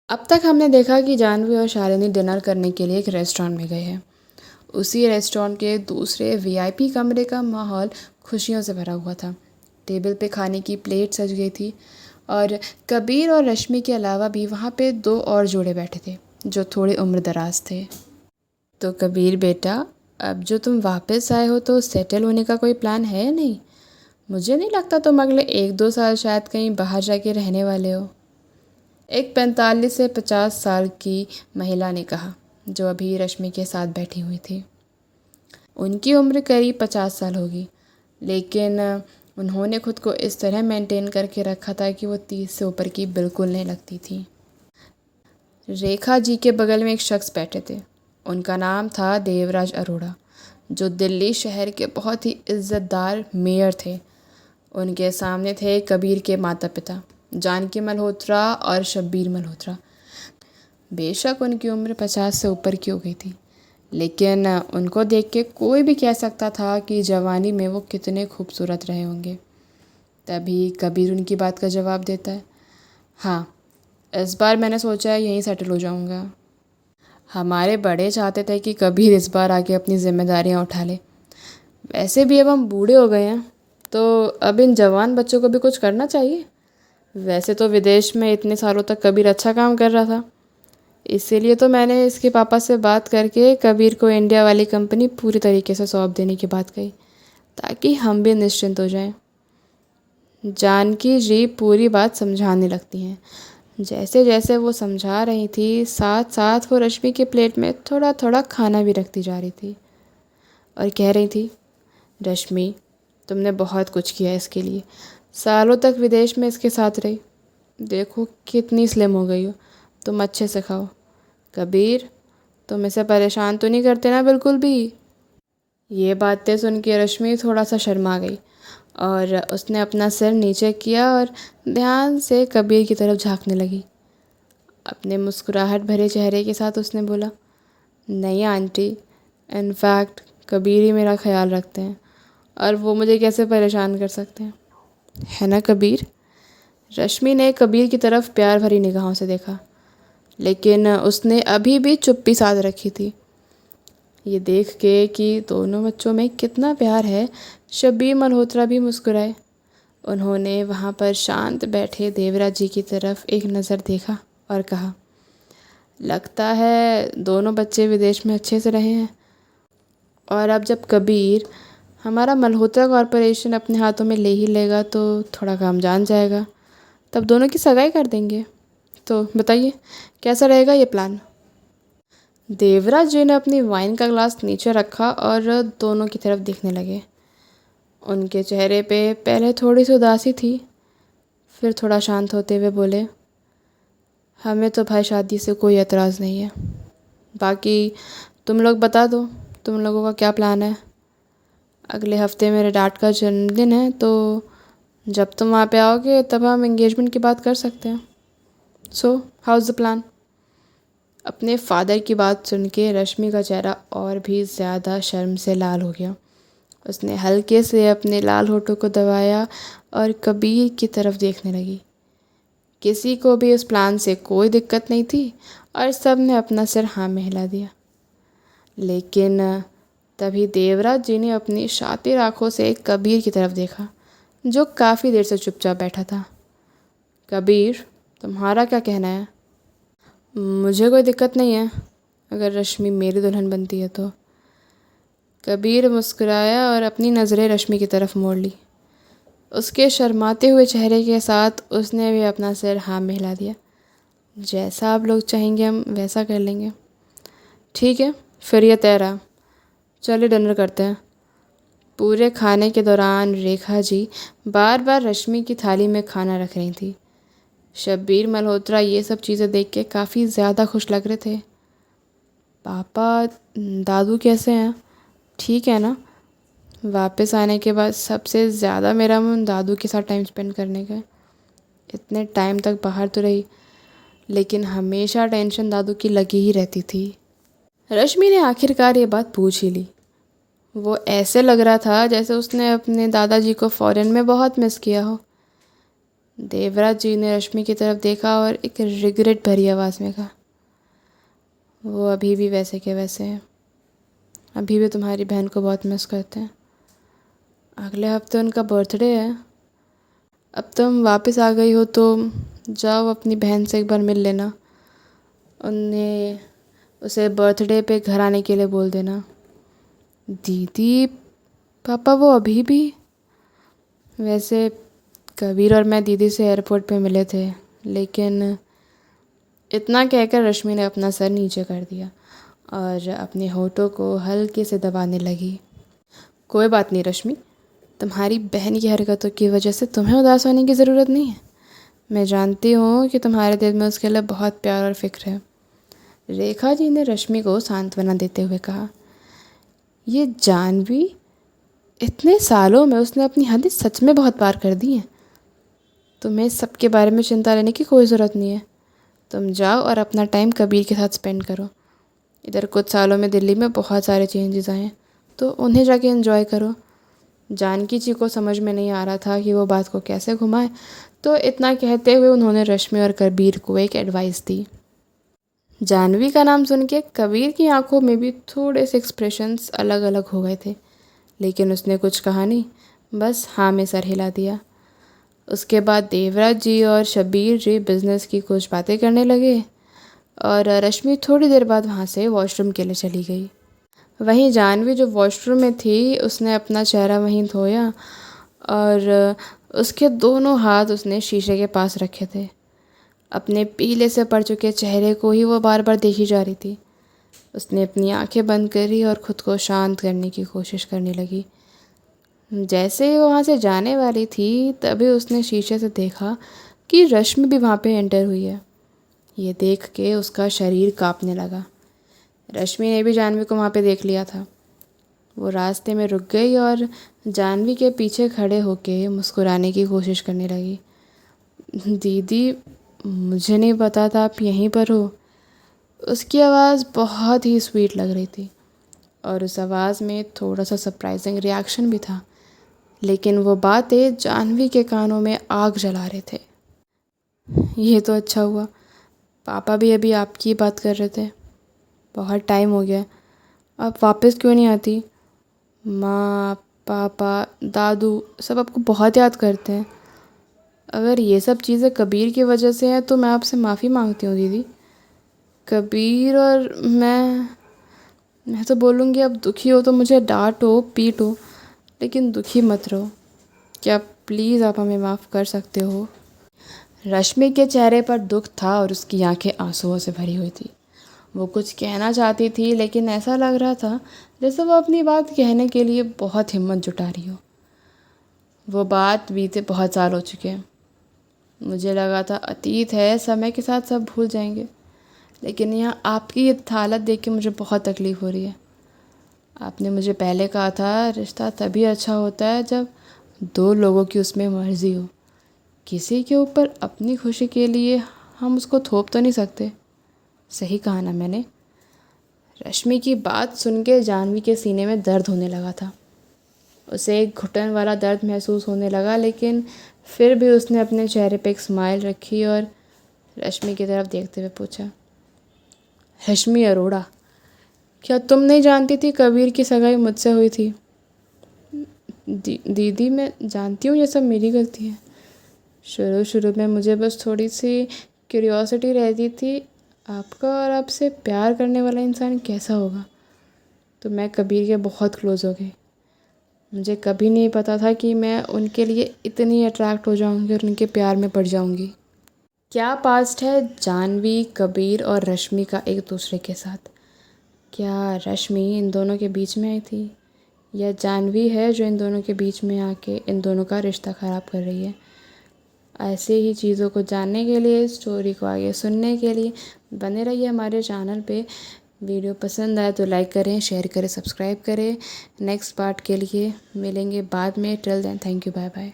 अब तक हमने देखा कि जाह्नवी और शालिनी डिनर करने के लिए एक रेस्टोरेंट में गए हैं। उसी रेस्टोरेंट के दूसरे वीआईपी कमरे का माहौल खुशियों से भरा हुआ था। टेबल पे खाने की प्लेट सज गई थी और कबीर और रश्मि के अलावा भी वहाँ पे दो और जोड़े बैठे थे जो थोड़े उम्र दराज थे। तो कबीर बेटा, अब जो तुम वापस आए हो तो सेटल होने का कोई प्लान है या नहीं? मुझे नहीं लगता तुम अगले 1-2 साल शायद कहीं बाहर जाके रहने वाले हो। एक 45 से 50 साल की महिला ने कहा, जो अभी रश्मि के साथ बैठी हुई थी। उनकी उम्र करीब 50 साल होगी, लेकिन उन्होंने खुद को इस तरह मेंटेन करके रखा था कि वो 30 से ऊपर की बिल्कुल नहीं लगती थी। रेखा जी के बगल में एक शख्स बैठे थे। उनका नाम था देवराज अरोड़ा, जो दिल्ली शहर के बहुत ही इज़्ज़तदार मेयर थे। उनके सामने थे कबीर के माता पिता, जानकी मल्होत्रा और शब्बीर मल्होत्रा। बेशक उनकी उम्र 50 से ऊपर की हो गई थी, लेकिन उनको देख के कोई भी कह सकता था कि जवानी में वो कितने खूबसूरत रहे होंगे। तभी कबीर उनकी बात का जवाब देता है, हाँ, इस बार मैंने सोचा है यहीं सेटल हो जाऊंगा। हमारे बड़े चाहते थे कि कबीर इस बार आके अपनी जिम्मेदारियां उठा ले। वैसे भी अब हम बूढ़े हो गए हैं, तो अब इन जवान बच्चों को भी कुछ करना चाहिए। वैसे तो विदेश में इतने सालों तक कबीर अच्छा काम कर रहा था, इसीलिए तो मैंने इसके पापा से बात करके कबीर को इंडिया वाली कंपनी पूरी तरीके से सौंप देने की बात कही, ताकि हम भी निश्चिंत हो जाएं। जानकी जी पूरी बात समझाने लगती हैं। जैसे जैसे वो समझा रही थी, साथ साथ वो रश्मि की प्लेट में थोड़ा थोड़ा खाना भी रखती जा रही थी और कह रही थी, रश्मि, तुमने बहुत कुछ किया इसके लिए। सालों तक विदेश में इसके साथ रही, देखो कितनी स्लिम हो गई हो। तुम अच्छे से खाओ। कबीर, तुम इसे परेशान तो नहीं करते ना बिल्कुल भी? ये बातें सुन के रश्मि थोड़ा सा शर्मा गई और उसने अपना सिर नीचे किया और ध्यान से कबीर की तरफ झांकने लगी। अपने मुस्कुराहट भरे चेहरे के साथ उसने बोला, नहीं आंटी, इनफैक्ट कबीर ही मेरा ख्याल रखते हैं और वो मुझे कैसे परेशान कर सकते हैं, है ना कबीर? रश्मि ने कबीर की तरफ प्यार भरी निगाहों से देखा, लेकिन उसने अभी भी चुप्पी साध रखी थी। ये देख के कि दोनों बच्चों में कितना प्यार है, शब्बीर मल्होत्रा भी मुस्कुराए। उन्होंने वहाँ पर शांत बैठे देवराज जी की तरफ एक नज़र देखा और कहा, लगता है दोनों बच्चे विदेश में अच्छे से रहे हैं, और अब जब कबीर हमारा मल्होत्रा कॉरपोरेशन अपने हाथों में ले ही लेगा तो थोड़ा काम जान जाएगा, तब दोनों की सगाई कर देंगे। तो बताइए कैसा रहेगा ये प्लान? देवराज जी ने अपनी वाइन का ग्लास नीचे रखा और दोनों की तरफ देखने लगे। उनके चेहरे पे पहले थोड़ी सी उदासी थी, फिर थोड़ा शांत होते हुए बोले, हमें तो भाई शादी से कोई एतराज़ नहीं है। बाकी तुम लोग बता दो, तुम लोगों का क्या प्लान है? अगले हफ्ते मेरे डैड का जन्मदिन है, तो जब तुम वहाँ पे आओगे तब हम एंगेजमेंट की बात कर सकते हैं। So how is the plan? अपने फादर की बात सुन के रश्मि का चेहरा और भी ज़्यादा शर्म से लाल हो गया। उसने हल्के से अपने लाल होठों को दबाया और कबीर की तरफ देखने लगी। किसी को भी उस प्लान से कोई दिक्कत नहीं थी और सब ने अपना सिर हाँ में हिला दिया। लेकिन तभी देवराज जी ने अपनी शातिर आंखों से कबीर की तरफ देखा, जो काफ़ी देर से चुपचाप बैठा था। कबीर, तुम्हारा क्या कहना है? मुझे कोई दिक्कत नहीं है अगर रश्मि मेरी दुल्हन बनती है तो। कबीर मुस्कुराया और अपनी नज़रें रश्मि की तरफ मोड़ ली। उसके शर्माते हुए चेहरे के साथ उसने भी अपना सिर हाँ में हिला दिया। जैसा आप लोग चाहेंगे हम वैसा कर लेंगे। ठीक है, फिर ये तय रहा, चलिए डिनर करते हैं। पूरे खाने के दौरान रेखा जी बार बार रश्मि की थाली में खाना रख रही थी। शब्बीर मल्होत्रा ये सब चीज़ें देख के काफ़ी ज़्यादा खुश लग रहे थे। पापा, दादू कैसे हैं? ठीक है ना? वापस आने के बाद सबसे ज़्यादा मेरा मन दादू के साथ टाइम स्पेंड करने का है। इतने टाइम तक बाहर तो रही, लेकिन हमेशा टेंशन दादू की लगी ही रहती थी। रश्मि ने आखिरकार ये बात पूछ ही ली। वो ऐसे लग रहा था जैसे उसने अपने दादाजी को फ़ॉरेन में बहुत मिस किया हो। देवराज जी ने रश्मि की तरफ देखा और एक रिग्रेट भरी आवाज़ में कहा, वो अभी भी वैसे के वैसे हैं, अभी भी तुम्हारी बहन को बहुत मिस करते हैं। अगले हफ्ते उनका बर्थडे है, अब तुम वापस आ गई हो तो जाओ अपनी बहन से एक बार मिल लेना, उन्हें उसे बर्थडे पे घर आने के लिए बोल देना। दीदी, पापा वो अभी भी? वैसे कबीर और मैं दीदी से एयरपोर्ट पे मिले थे, लेकिन इतना कहकर रश्मि ने अपना सर नीचे कर दिया और अपने होठों को हल्के से दबाने लगी। कोई बात नहीं रश्मि, तुम्हारी बहन की हरकतों की वजह से तुम्हें उदास होने की ज़रूरत नहीं है। मैं जानती हूँ कि तुम्हारे दिल में उसके लिए बहुत प्यार और फिक्र है। रेखा जी ने रश्मि को सांत्वना देते हुए कहा, ये जानवी, इतने सालों में उसने अपनी हदें सच में बहुत पार कर दी हैं। तुम्हें सबके बारे में चिंता लेने की कोई ज़रूरत नहीं है। तुम जाओ और अपना टाइम कबीर के साथ स्पेंड करो। इधर कुछ सालों में दिल्ली में बहुत सारे चेंजेस आए हैं, तो उन्हें जाके एंजॉय करो। जानकी जी को समझ में नहीं आ रहा था कि वो बात को कैसे घुमाए, तो इतना कहते हुए उन्होंने रश्मि और कबीर को एक एडवाइस दी। जानवी का नाम सुन के कबीर की आंखों में भी थोड़े से एक्सप्रेशंस अलग अलग हो गए थे, लेकिन उसने कुछ कहा नहीं, बस हाँ में सर हिला दिया। उसके बाद देवराज जी और शब्बीर जी बिज़नेस की कुछ बातें करने लगे और रश्मि थोड़ी देर बाद वहाँ से वॉशरूम के लिए चली गई। वहीं जानवी जो वॉशरूम में थी, उसने अपना चेहरा वहीं धोया और उसके दोनों हाथ उसने शीशे के पास रखे थे। अपने पीले से पड़ चुके चेहरे को ही वो बार बार देखी जा रही थी। उसने अपनी आंखें बंद करी और ख़ुद को शांत करने की कोशिश करने लगी। जैसे ही वो वहाँ से जाने वाली थी, तभी उसने शीशे से देखा कि रश्मि भी वहाँ पे एंटर हुई है। ये देख के उसका शरीर कांपने लगा। रश्मि ने भी जानवी को वहाँ पे देख लिया था। वो रास्ते में रुक गई और जानवी के पीछे खड़े होके मुस्कुराने की कोशिश करने लगी। दीदी, मुझे नहीं पता था आप यहीं पर हो। उसकी आवाज़ बहुत ही स्वीट लग रही थी और उस आवाज़ में थोड़ा सा सरप्राइजिंग रिएक्शन भी था, लेकिन वो बातें जानवी के कानों में आग जला रहे थे। ये तो अच्छा हुआ, पापा भी अभी आपकी बात कर रहे थे। बहुत टाइम हो गया, आप वापस क्यों नहीं आती? माँ, पापा, दादू सब आपको बहुत याद करते हैं। अगर ये सब चीज़ें कबीर की वजह से हैं तो मैं आपसे माफ़ी मांगती हूँ दीदी। कबीर और मैं तो बोलूँगी, अब दुखी हो तो मुझे डांटो पीटो, लेकिन दुखी मत रहो। क्या प्लीज़ आप हमें माफ़ कर सकते हो? रश्मि के चेहरे पर दुख था और उसकी आंखें आंसुओं से भरी हुई थी। वो कुछ कहना चाहती थी, लेकिन ऐसा लग रहा था जैसे वो अपनी बात कहने के लिए बहुत हिम्मत जुटा रही हो। वो बात बीते बहुत साल हो चुके हैं। मुझे लगा था अतीत है, समय के साथ सब भूल जाएंगे, लेकिन यहाँ आपकी ये हालत देख के मुझे बहुत तकलीफ़ हो रही है। आपने मुझे पहले कहा था रिश्ता तभी अच्छा होता है जब दो लोगों की उसमें मर्ज़ी हो। किसी के ऊपर अपनी खुशी के लिए हम उसको थोप तो नहीं सकते। सही कहा ना मैंने? रश्मि की बात सुन के जानवी के सीने में दर्द होने लगा था। उसे एक घुटन वाला दर्द महसूस होने लगा, लेकिन फिर भी उसने अपने चेहरे पे एक स्माइल रखी और रश्मि की तरफ देखते हुए पूछा, रश्मि अरोड़ा, क्या तुम नहीं जानती थी कबीर की सगाई मुझसे हुई थी? दीदी, मैं जानती हूँ ये सब मेरी गलती है। शुरू शुरू में मुझे बस थोड़ी सी क्यूरियोसिटी रहती थी, आपका और आपसे प्यार करने वाला इंसान कैसा होगा, तो मैं कबीर के बहुत क्लोज़ हो गई। मुझे कभी नहीं पता था कि मैं उनके लिए इतनी अट्रैक्ट हो जाऊंगी और उनके प्यार में पड़ जाऊंगी। क्या पास्ट है जानवी, कबीर और रश्मि का एक दूसरे के साथ? क्या रश्मि इन दोनों के बीच में आई थी, या जानवी है जो इन दोनों के बीच में आके इन दोनों का रिश्ता ख़राब कर रही है? ऐसे ही चीज़ों को जानने के लिए, स्टोरी को आगे सुनने के लिए बने रहिए हमारे चैनल पे। वीडियो पसंद आए तो लाइक करें, शेयर करें, सब्सक्राइब करें। नेक्स्ट पार्ट के लिए मिलेंगे बाद में। Till then, thank you, bye bye.